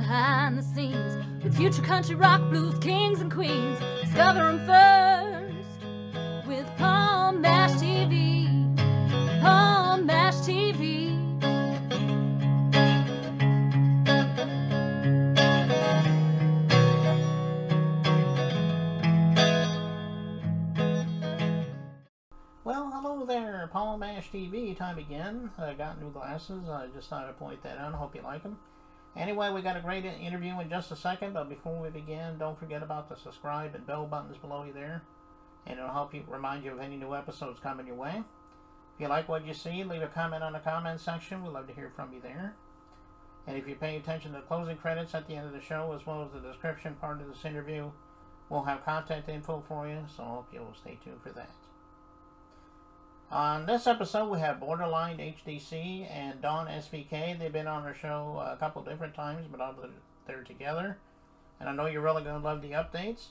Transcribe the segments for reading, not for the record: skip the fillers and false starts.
behind the scenes with future country rock blues kings and queens. Discover them first with Palm Bash TV. Palm Bash TV. Well, hello there, Palm Bash TV. Time again. I got new glasses. I just thought I'd point that out. I hope you like them. Anyway, we got a great interview in just a second, but before we begin, don't forget about the subscribe and bell buttons below you there, and it'll help you remind you of any new episodes coming your way. If you like what you see, leave a comment on the comment section. We'd love to hear from you there. And if you pay attention to the closing credits at the end of the show, as well as the description part of this interview, we'll have contact info for you, so I hope you'll stay tuned for that. On this episode, we have Borderine HDC and Dawn SVK. They've been on our show a couple different times, but they're together. And I know you're really going to love the updates.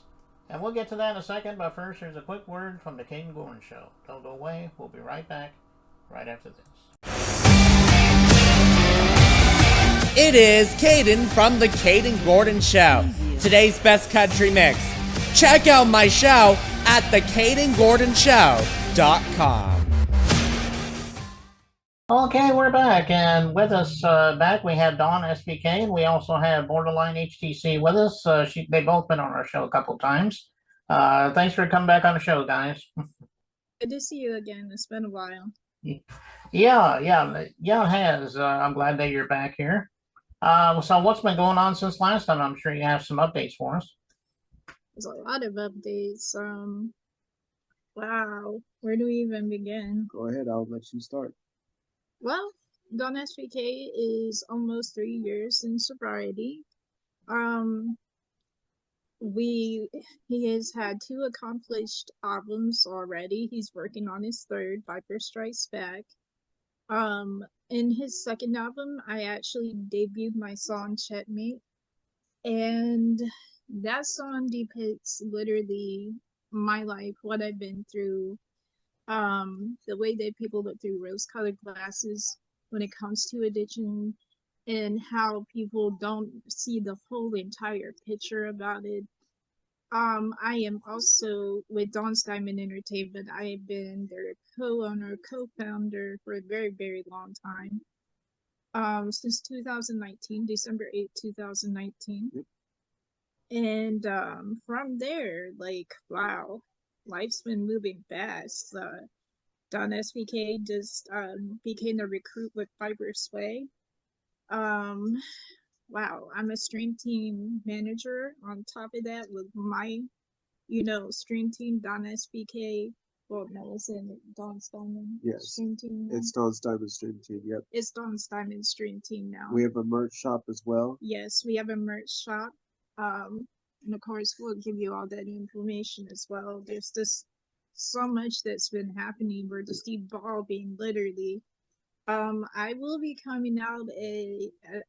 And we'll get to that in a second, but first, here's a quick word from the Caden Gordon Show. Don't go away. We'll be right back right after this. It is Caden from the Caden Gordon Show. Today's best country mix. Check out my show at thecadengordonshow.com. Okay, we're back, and with us back we have Dawn SVK, and we also have Borderline HTC with us. They've both been on our show a couple times. Thanks for coming back on the show, guys. Good to see you again. It's been a while. Yeah, it has. I'm glad that you're back here. So what's been going on since last time? I'm sure you have some updates for us. There's a lot of updates. Wow, where do we even begin? Go ahead, I'll let you start. Well, Don SVK is almost 3 years in sobriety. He has had 2 accomplished albums already. He's working on his 3rd, Viper Strikes Back. In his 2nd album, I actually debuted my song Checkmate, and that song depicts literally my life, what I've been through, the way that people look through rose-colored glasses when it comes to addiction, and how people don't see the whole entire picture about it. I am also with Dawn's Diamond Entertainment. I have been their co-owner, co-founder for a very, very long time. Since 2019, December 8, 2019. Yep. And from there, like, wow, life's been moving fast. Don SVK just became a recruit with Fiber Sway. Wow, I'm a stream team manager on top of that with my, stream team, Don SVK. Well, no, it's in Dawn's Diamond stream team now. It's Dawn's Diamond stream team, yep. It's Dawn's Diamond stream team now. We have a merch shop as well. Yes, we have a merch shop. And of course, we'll give you all that information as well. There's just so much that's been happening. We're just evolving, literally. I will be coming out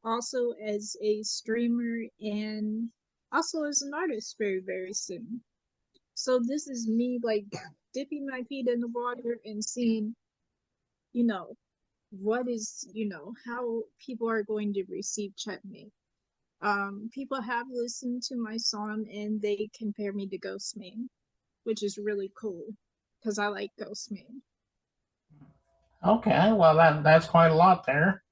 also as a streamer and also as an artist very, very soon. So this is me, like, dipping my feet in the water and seeing, what is, how people are going to receive Checkmate. People have listened to my song and they compare me to Ghostman, which is really cool because I like Ghostman. Okay, well that's quite a lot there.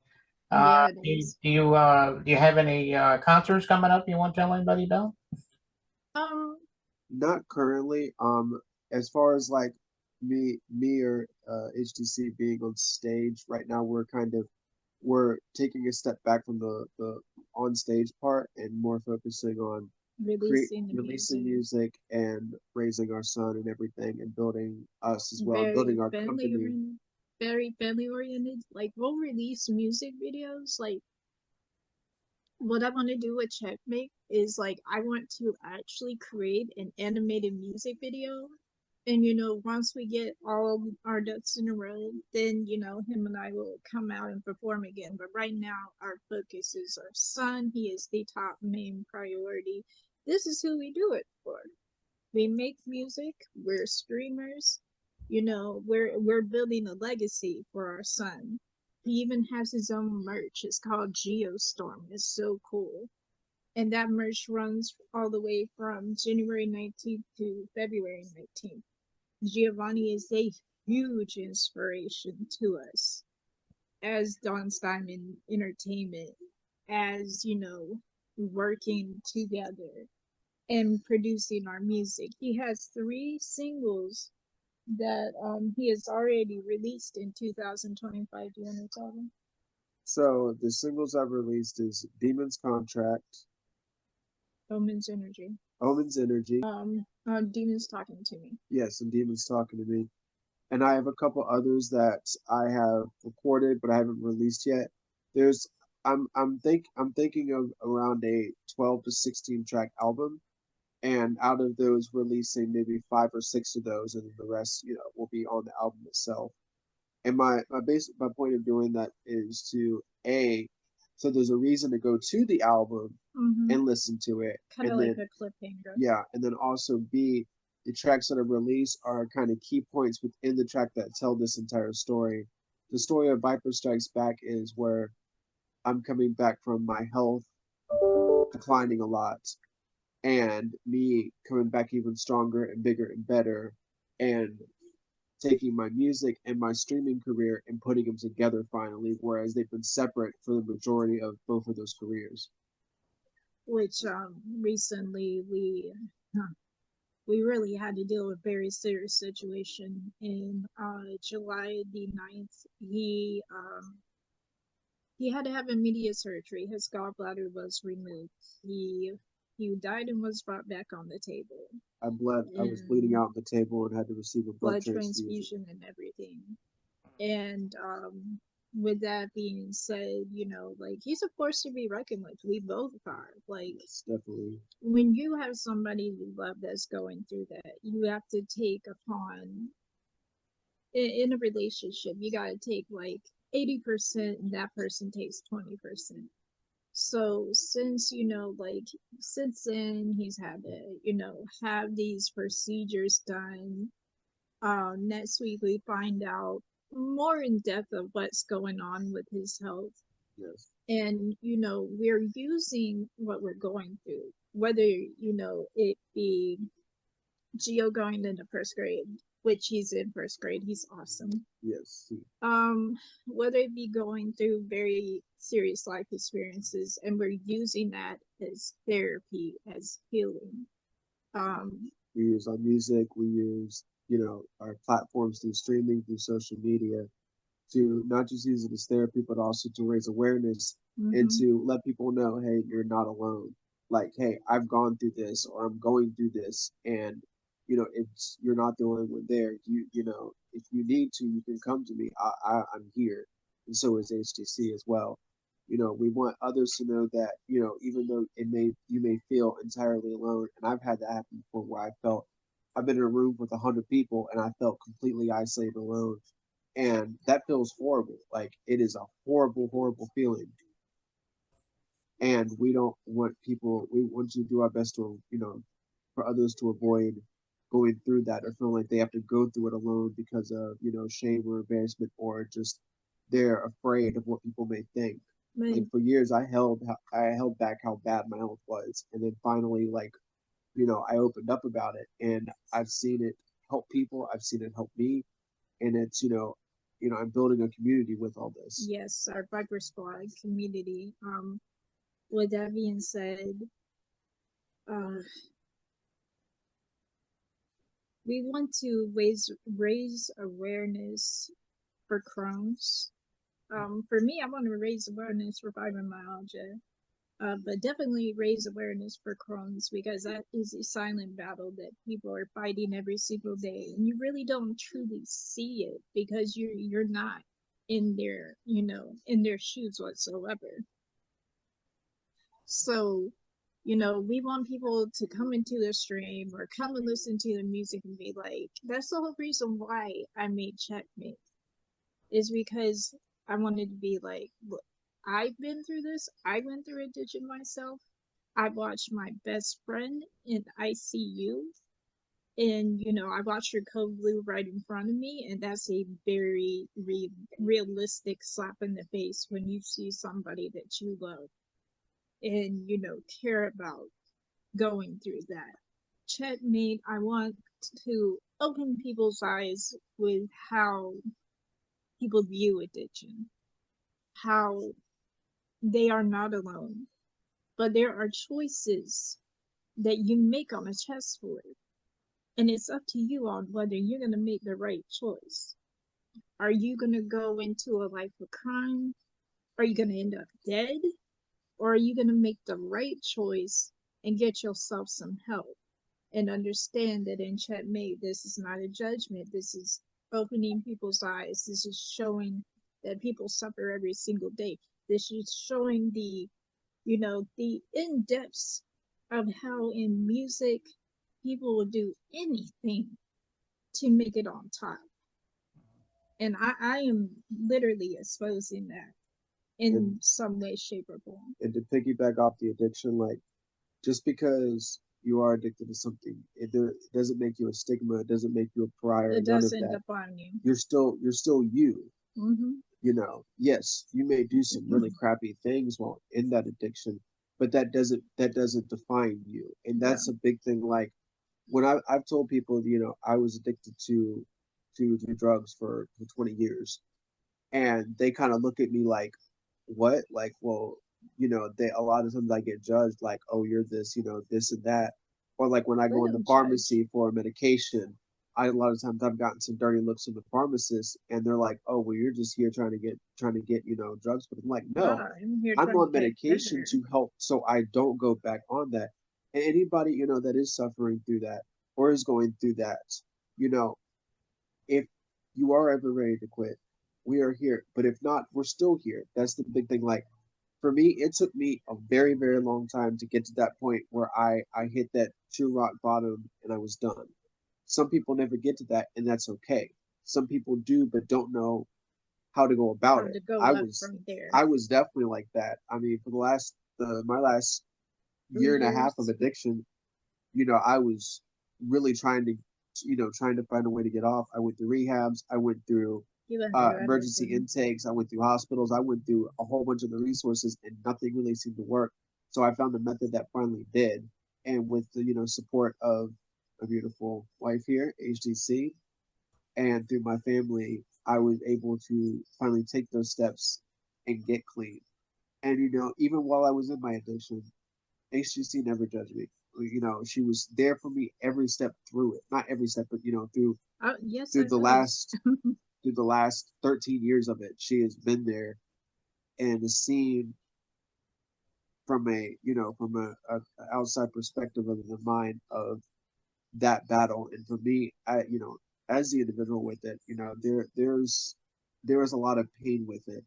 Yeah, do you have any concerts coming up you want to tell anybody about? Not currently. As far as like me or HDC being on stage right now, we're taking a step back from the on stage part and more focusing on releasing music and raising our son and everything, and building us as well, building our company. Very family oriented. Like, we'll release music videos. Like, what I want to do with Checkmate is, like, I want to actually create an animated music video. And, once we get all our ducks in a row, then, him and I will come out and perform again. But right now, our focus is our son. He is the top main priority. This is who we do it for. We make music. We're streamers. We're building a legacy for our son. He even has his own merch. It's called Geostorm. It's so cool. and that merch runs all the way from January 19th to February 19th. Giovanni is a huge inspiration to us as Don's Diamond Entertainment, as working together and producing our music. He has 3 singles that he has already released in 2025. Do you want to tell them? So the singles I've released is Demon's Contract, Omen's Energy. Omen's Energy. Demon's Talking to Me. Yes, and Demon's Talking to Me. And I have a couple others that I have recorded but I haven't released yet. There's I'm thinking of around a 12 to 16 track album, and out of those releasing maybe 5 or 6 of those, and then the rest, will be on the album itself. And my point of doing that is to so there's a reason to go to the album and listen to it. Kind of like a cliffhanger. Yeah, and then also B, the tracks that are released are kind of key points within the track that tell this entire story. The story of Viper Strikes Back is where I'm coming back from my health declining a lot, and me coming back even stronger and bigger and better, and taking my music and my streaming career and putting them together finally, whereas they've been separate for the majority of both of those careers. Which recently we really had to deal with a very serious situation. In July the 9th, he had to have immediate surgery. His gallbladder was removed. He died and was brought back on the table. I was bleeding out on the table and had to receive a blood transfusion and everything. And with that being said, he's a force to be reckoned with. We both are. Yes, definitely. When you have somebody you love that's going through that, you have to take upon, in a relationship, you got to take 80%, and that person takes 20%. So since since then he's had to have these procedures done. Next week we find out more in depth of what's going on with his health. Yes. And we're using what we're going through, whether it be Gio going into first grade, which he's in first grade. He's awesome. Yes. Whether it be going through very serious life experiences, and we're using that as therapy, as healing. We use our music, we use, our platforms through streaming, through social media, to not just use it as therapy, but also to raise awareness and to let people know, hey, you're not alone. Like, hey, I've gone through this, or I'm going through this, and you're not the only one there. If you need to, you can come to me. I'm here, and so is HDC as well. We want others to know that even though you may feel entirely alone, and I've had that happen before, where I've been in a room with 100 people and I felt completely isolated, alone, and that feels horrible. Like, it is a horrible, horrible feeling. And we don't want people. We want to do our best to for others to avoid going through that, or feeling like they have to go through it alone because of shame or embarrassment, or just they're afraid of what people may think. Like, for years I held back how bad my health was, and then finally, I opened up about it, and I've seen it help people. I've seen it help me, and it's I'm building a community with all this. Yes, our Viper Squad community. With that being said, we want to raise awareness for Crohn's. For me, I want to raise awareness for fibromyalgia, but definitely raise awareness for Crohn's, because that is a silent battle that people are fighting every single day, and you really don't truly see it because you're not in their in their shoes whatsoever. So we want people to come into the stream or come and listen to the music and be like, that's the whole reason why I made Checkmate, is because I wanted to be like, look, I've been through this. I went through addiction myself. I watched my best friend in ICU, and I watched her code blue right in front of me, and that's a very realistic slap in the face when you see somebody that you love and, care about going through that. Checkmate, I want to open people's eyes with how people view addiction, how they are not alone, but there are choices that you make on a chessboard, and it's up to you on whether you're going to make the right choice. Are you going to go into a life of crime? Are you going to end up dead? Or are you going to make the right choice and get yourself some help and understand that in Checkmate, this is not a judgment. This is opening people's eyes. This is showing that people suffer every single day. This is showing the in depths of how in music people will do anything to make it on top. And I am literally exposing that in And some way, shape, or form. and to piggyback off the addiction, like just because you are addicted to something, it doesn't make you a stigma. It doesn't make you a pariah. It None of doesn't that. define you. You're still you. Mm-hmm. Yes, you may do some really crappy things while in that addiction, but that doesn't define you. And Yeah. that's a big thing. Like when I've told people, I was addicted to drugs for 20 years, and they kind of look at me like, what? Like, well, they a lot of times I get judged like, oh, you're this, this and that, or like when I We go in the don't judge. pharmacy for a medication, a lot of times I've gotten some dirty looks from the pharmacist, and they're like, oh, well, you're just here trying to get drugs, but I'm like, no, Nah, I'm here I'm trying on to get medication better. to help so I don't go back on that. And anybody that is suffering through that or is going through that, you know, if you are ever ready to quit, we are here. But if not, we're still here. That's the big thing. Like for me, it took me a very, very long time to get to that point where I hit that true rock bottom and I was done. Some people never get to that, and that's okay. Some people do, but don't know how to go about How it. to go I up was from there. I was definitely like that. I mean, for my last 3 year and a half of years. addiction, I was really trying to find a way to get off. I went through rehabs. I went through You went through emergency everything. intakes. I went through hospitals. I went through a whole bunch of the resources, and nothing really seemed to work. So I found a method that finally did, and with the support of a beautiful wife here, HDC, and through my family, I was able to finally take those steps and get clean. And even while I was in my addiction, HGC never judged me. She was there for me every step through it. Not every step, but Yes, through I the was. last 13 years of it, she has been there and has seen from a outside perspective of the mind of that battle. And for me, as the individual with it, there is a lot of pain with it.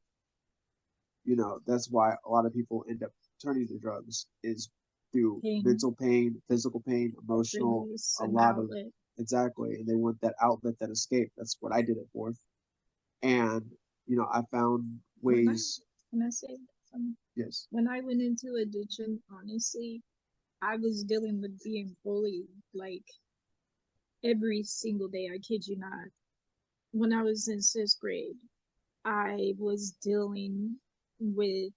That's why a lot of people end up turning to drugs is through Pain, mental pain, physical pain, emotional, release, a and lot of outlet. exactly, and they want that outlet, that escape. That's what I did it for. And I found When I ways. when I say something, Yes. when I went into addiction, honestly, I was dealing with being bullied like every single day. I kid you not. When I was in sixth grade, I was dealing with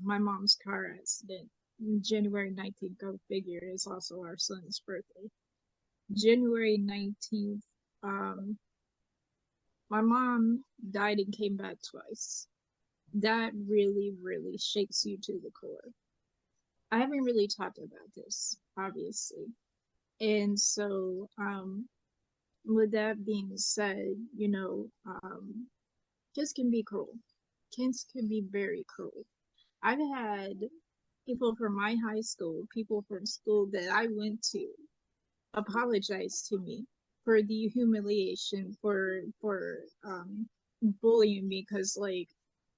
my mom's car accident. January 19th, go figure, is also our son's birthday. January 19th, um, my mom died and came back twice. That really, really shakes you to the core. I haven't really talked about this, obviously. And so, with that being said, kids can be cruel. Kids can be very cruel. I've had people from my high school, people from school that I went to, apologize to me for the humiliation, for bullying me, because like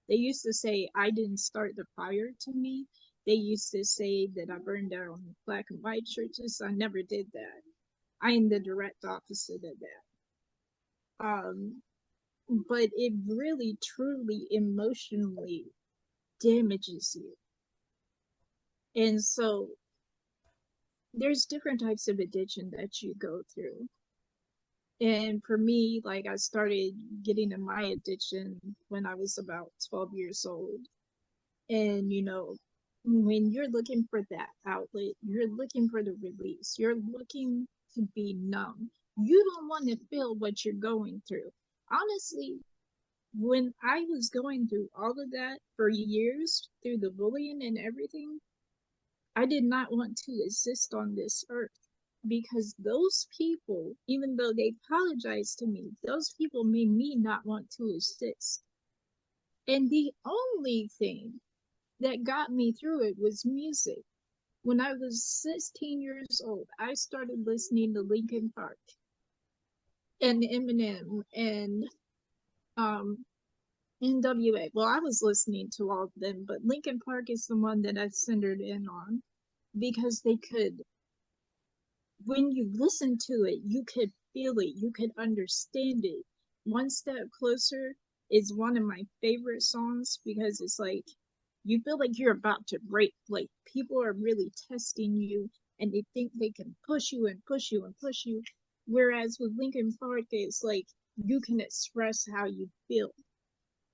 they used to say I didn't start the fire to me. They used to say that I burned down black and white churches. I never did that. I am the direct opposite of that. But it really truly emotionally damages you. And so there's different types of addiction that you go through. And for me, like I started getting in my addiction when I was about 12 years old. And, when you're looking for that outlet, you're looking for the release, you're looking to be numb. You don't want to feel what you're going through. Honestly, when I was going through all of that for years, through the bullying and everything, I did not want to exist on this earth because those people, even though they apologized to me, those people made me not want to exist. And the only thing that got me through it was music. When I was 16 years old, I started listening to Linkin Park and Eminem and um, NWA. Well, I was listening to all of them, but Linkin Park is the one that I centered in on because they could, when you listen to it, you could feel it, you could understand it. One Step Closer is one of my favorite songs because it's like you feel like you're about to break. Like people are really testing you and they think they can push you and push you and push you. Whereas with Linkin Park, it's like you can express how you feel.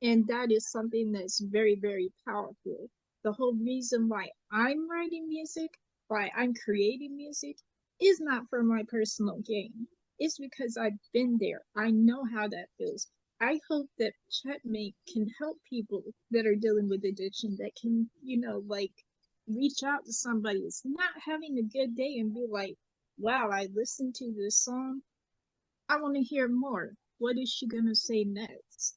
And that is something that's very, very powerful. The whole reason why I'm writing music, why I'm creating music, is not for my personal gain. It's because I've been there. I know how that feels. I hope that Checkmate can help people that are dealing with addiction, that can, like reach out to somebody that's not having a good day and be like, wow, I listened to this song. I want to hear more. What is she going to say next?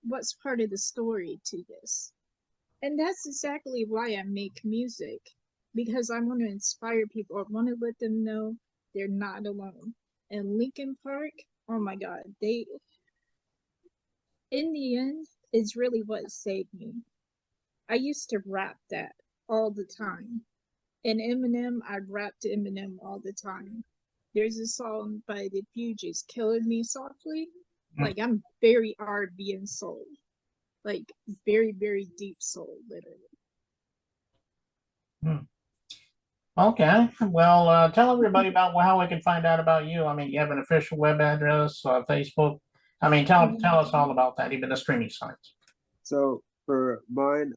What's part of the story to this? And that's exactly why I make music, because I want to inspire people. I want to let them know they're not alone. And Linkin Park, oh my God, in the end, is really what saved me. I used to rap that all the time. And Eminem, I rapped Eminem all the time. There's a song by the Fugees, Killing Me Softly. Like, I'm very R&B and soul. Like, very, very deep soul, literally. Okay. Well, tell everybody about how we can find out about you. I mean, you have an official web address, Facebook. I mean, tell us all about that, even the streaming sites. So for mine,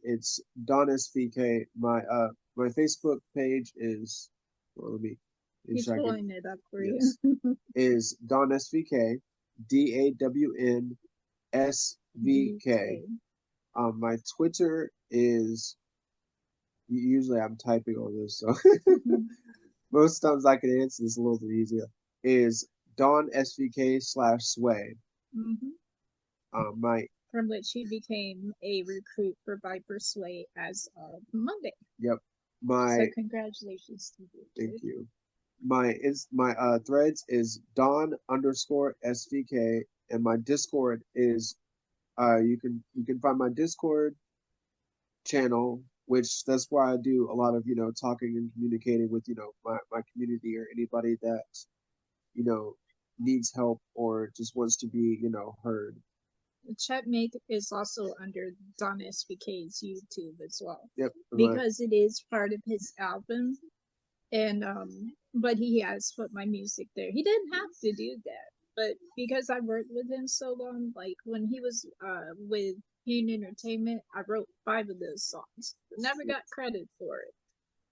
it's Don SVK. My Facebook page is, well, let me He's ensure I can, pulling it up for yes, you. is Don SVK, DAWN SVK. My Twitter is, usually I'm typing all this, so most times I can answer this a little bit easier. Is Don SVK/Sway. My From which he became a recruit for Viper Sway as of Monday. Yep. So congratulations to you. Thank you. My threads is Don_SVK, and my Discord is you can find my Discord channel, which that's why I do a lot of talking and communicating with my community or anybody that needs help or just wants to be heard. Checkmate is also under Don SVK's YouTube as well. Yep. Because it is part of his album. And but he has put my music there. He didn't have to do that. But because I worked with him so long, like when he was with Pain Entertainment, I wrote 5 of those songs. Never got credit for it.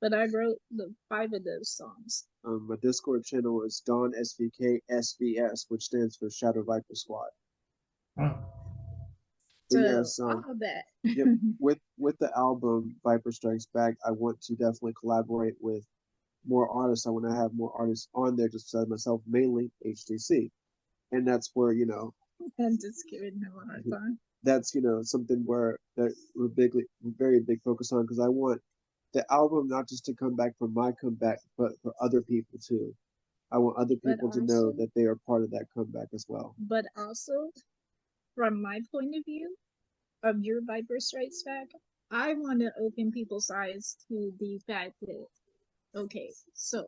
But I wrote the 5 of those songs. My Discord channel is Don SVK SBS, which stands for Shadow Viper Squad. So yes, all of that. Yep. With the album Viper Strikes Back, I want to definitely collaborate with more artists. I want to have more artists on there just besides myself, mainly HDC. And that's where, I'm just giving him a hard time. That's, something where that we're very big focus on, because I want the album not just to come back for my comeback, but for other people too. I want other people to know that they are part of that comeback as well. But also, from my point of view of your Viper Strikes Back, I want to open people's eyes to the fact that, okay, so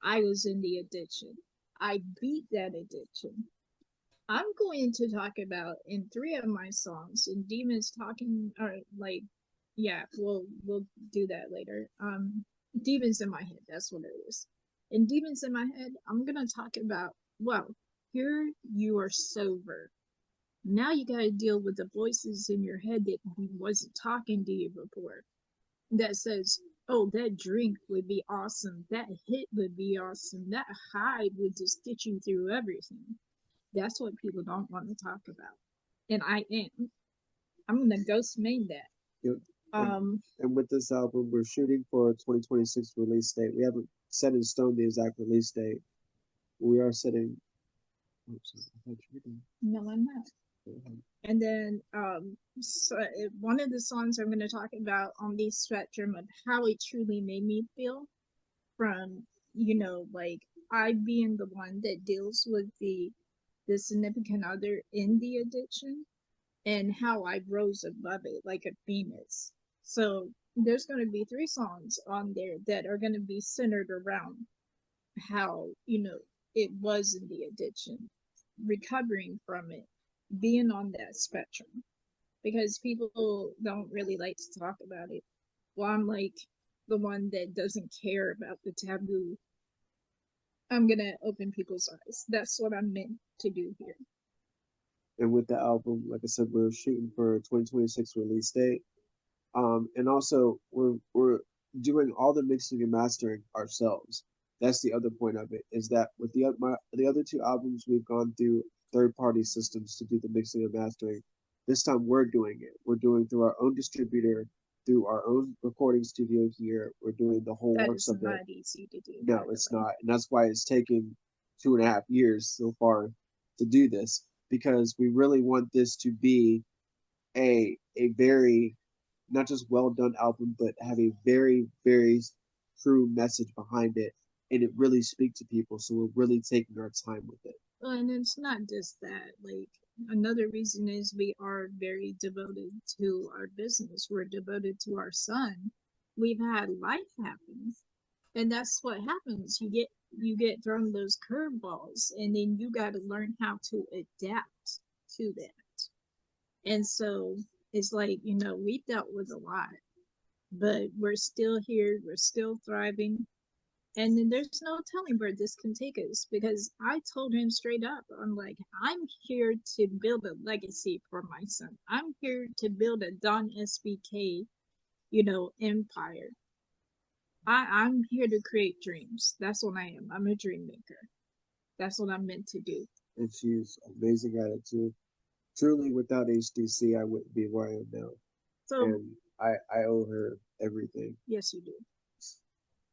I was in the addiction. I beat that addiction. I'm going to talk about in 3 of my songs, and Demons talking, or like, yeah, we'll do that later. Demons in My Head, that's what it is. In Demons in My Head, I'm gonna talk about, well, here you are sober. Now you gotta deal with the voices in your head that wasn't talking to you before. that says, oh, that drink would be awesome, that hit would be awesome, that high would just get you through everything. That's what people don't want to talk about. And I'm gonna ghost main that. Yep. And with this album, we're shooting for a 2026 release date. We haven't set in stone the exact release date. We are setting. Oops, I thought you were done. No, I'm not. Go ahead. And then so one of the songs I'm going to talk about on the spectrum of how it truly made me feel from, you know, like I being the one that deals with the significant other in the addiction, and how I rose above it like a phoenix. So there's going to be 3 songs on there that are going to be centered around how, you know, it was in the addiction, recovering from it, being on that spectrum, because people don't really like to talk about it. Well, I'm like the one that doesn't care about the taboo. I'm gonna open people's eyes. That's what I'm meant to do here. And with the album, like I said, we're shooting for a 2026 release date. And also we're doing all the mixing and mastering ourselves. That's the other point of it, is that with the other 2 albums, we've gone through third-party systems to do the mixing and mastering. This time we're doing it. We're doing through our own distributor, through our own recording studio here. We're doing the whole That works is of it. not easy to do. No, it's not, and that's why it's taking 2.5 years so far to do this, because we really want this to be a very not just well done album, but have a very, very true message behind it, and it really speak to people. So we're really taking our time with it. Well, and it's not just that. Like, another reason is we are very devoted to our business. We're devoted to our son. We've had life happen, and that's what happens. You get thrown those curveballs, and then you got to learn how to adapt to that. And so it's like, you know, we've dealt with a lot, but we're still here, we're still thriving. And then there's no telling where this can take us, because I told him straight up, I'm like, I'm here to build a legacy for my son. I'm here to build a Don SVK, you know, empire. I'm here to create dreams. That's what I am. I'm a dream maker. That's what I'm meant to do. And she's amazing at it too. Truly, without HDC, I wouldn't be where I am now. So, And I owe her everything. yes, you do.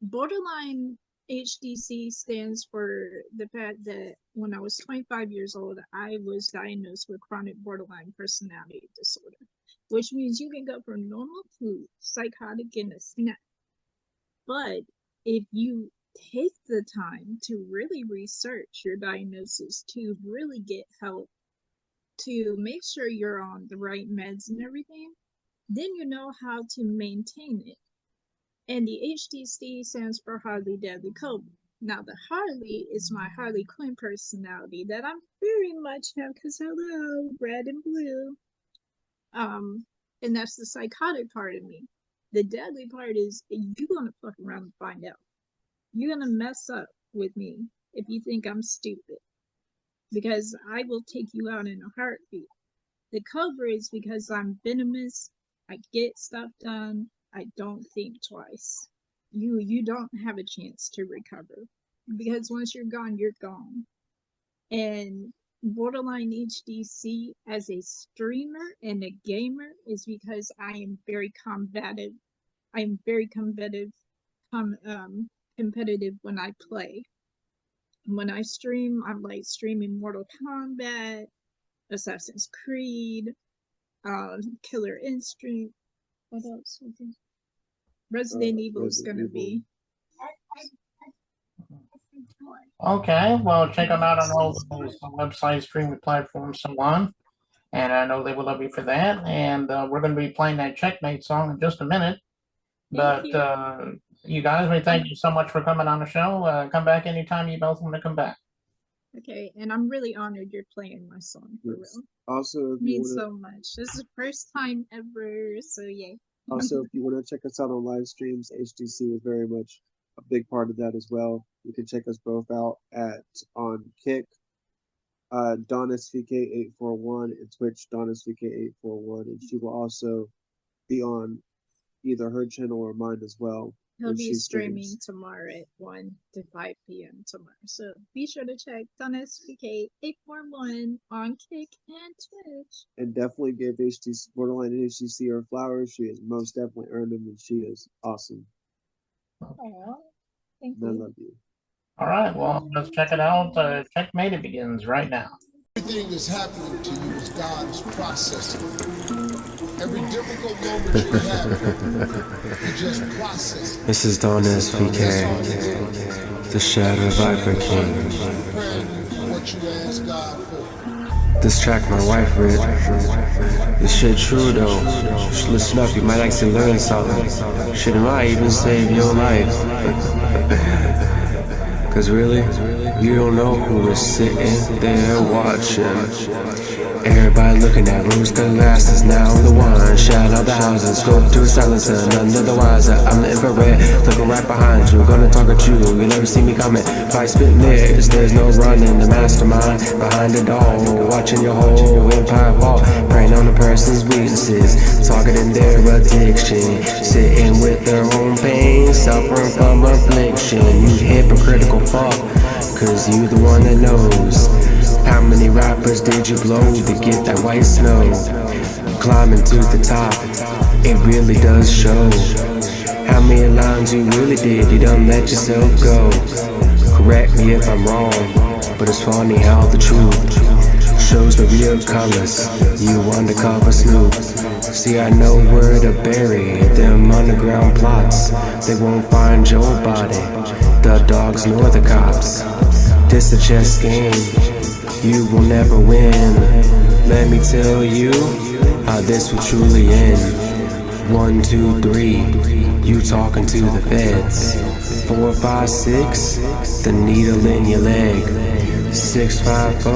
Borderline HDC stands for the fact that when I was 25 years old, I was diagnosed with chronic borderline personality disorder, which means you can go from normal to psychotic in a snap. But if you take the time to really research your diagnosis, to really get help, to make sure you're on the right meds and everything, then you know how to maintain it. And the HDC stands for Harley Deadly Cobra. Now, the Harley is my Harley Quinn personality that I'm very much have, because hello, red and blue. And that's the psychotic part of me. The deadly part is you're gonna fuck around and find out. You're gonna mess up with me if you think I'm stupid, because I will take you out in a heartbeat. The Cobra is because I'm venomous. I get stuff done. I don't think twice. You don't have a chance to recover, because once you're gone, you're gone. And Borderline HDC as a streamer and a gamer is because I am very combative. I am very competitive when I play. When I stream, I'm like streaming Mortal Kombat, Assassin's Creed, Killer Instinct. What else? Resident Evil is gonna be. Okay, well, check them out on all those websites, streaming platforms, so on. And I know they will love you for that. And we're going to be playing that Checkmate song in just a minute. But you guys, we thank you so much for coming on the show. Come back anytime you both want to come back. Okay, and I'm really honored you're playing my song, for real. Also, it means so much. This is the first time ever, so yay. Also, if you want to check us out on live streams, HDC is very much a big part of that as well. You can check us both out on Kick, Don SVK 841, and Twitch Don SVK 841, and she will also be on either her channel or mine as well He'll when be she streaming streams. tomorrow at 1 to 5 p.m. tomorrow. So be sure to check Don SVK 841 on Kick and Twitch. And definitely give HDC, Borderline and HDC her flowers. She has most definitely earned them, and she is awesome. Aw, thank And I you. love you. All right, well, let's check it out. Checkmate, it begins right now. Everything that's happening to you is God's processing. Every difficult moment you have, you just process it. This is Don SVK, the Shadow Viper King. What you ask God for. This track my wife writ. This shit true though. Just listen up, you might actually learn something. Shit might even save your life. Cause really, you don't know who is sitting there watching. Everybody looking at rose glasses, now I'm the one. Shout out the houses, go to a silencer, none of the wiser. I'm the infrared, looking right behind you. Gonna talk at you, you never see me coming. If I spit lyrics, there's no running. The mastermind behind it all, watching your whole empire fall. Preying on the person's weaknesses, targeting their addiction. Sitting with their own pain, suffering from affliction. You hypocritical fuck, cause you the one that knows. How many rappers did you blow to get that white snow? Climbing to the top, it really does show. How many lines you really did, you done let yourself go. Correct me if I'm wrong, but it's funny how the truth shows the real colors. You undercover Snoop. See, I know where to bury them underground plots. They won't find your body, the dogs nor the cops. This a chess game, you will never win. Let me tell you how this will truly end. 1, 2, 3, you talking to the feds. 4, 5, 6, the needle in your leg. 6, 5, 4,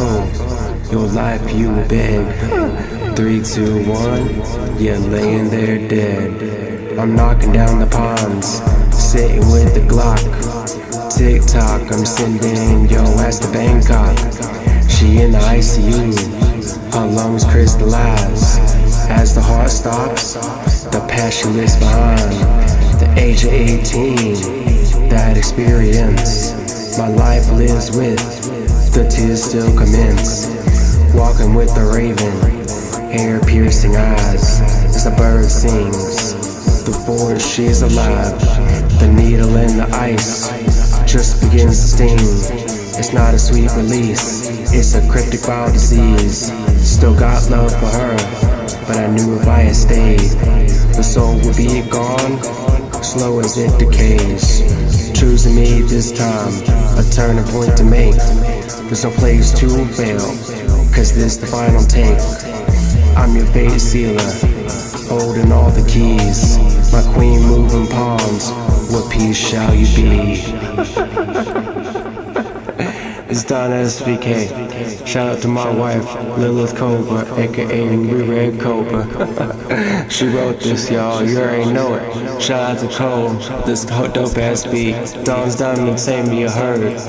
your life you will beg. 3, 2, 1, you're laying there dead. I'm knocking down the ponds, sitting with the Glock. TikTok, I'm sending your ass to Bangkok. She in the ICU, her lungs crystallize. As the heart stops, the passion lives behind. The age of 18, that experience. My life lives with, the tears still commence. Walking with the raven, hair-piercing eyes. As the bird sings, the forest she's alive. The needle in the ice just begins to sting. It's not a sweet release, it's a cryptic viral disease. Still got love for her, but I knew if I had stayed, the soul would be gone, slow as it decays. Choosing me this time, a turning point to make. There's no place to fail, cause this the final take. I'm your fate sealer, holding all the keys. My queen moving pawns, what piece shall you be? It's Don SVK. Shout out to my wife, Lilith Cobra, aka Ruby Red Cobra. She wrote this, y'all. You already know it. Shout out to Cole. This dope ass beat. Don's Diamond, same you heard.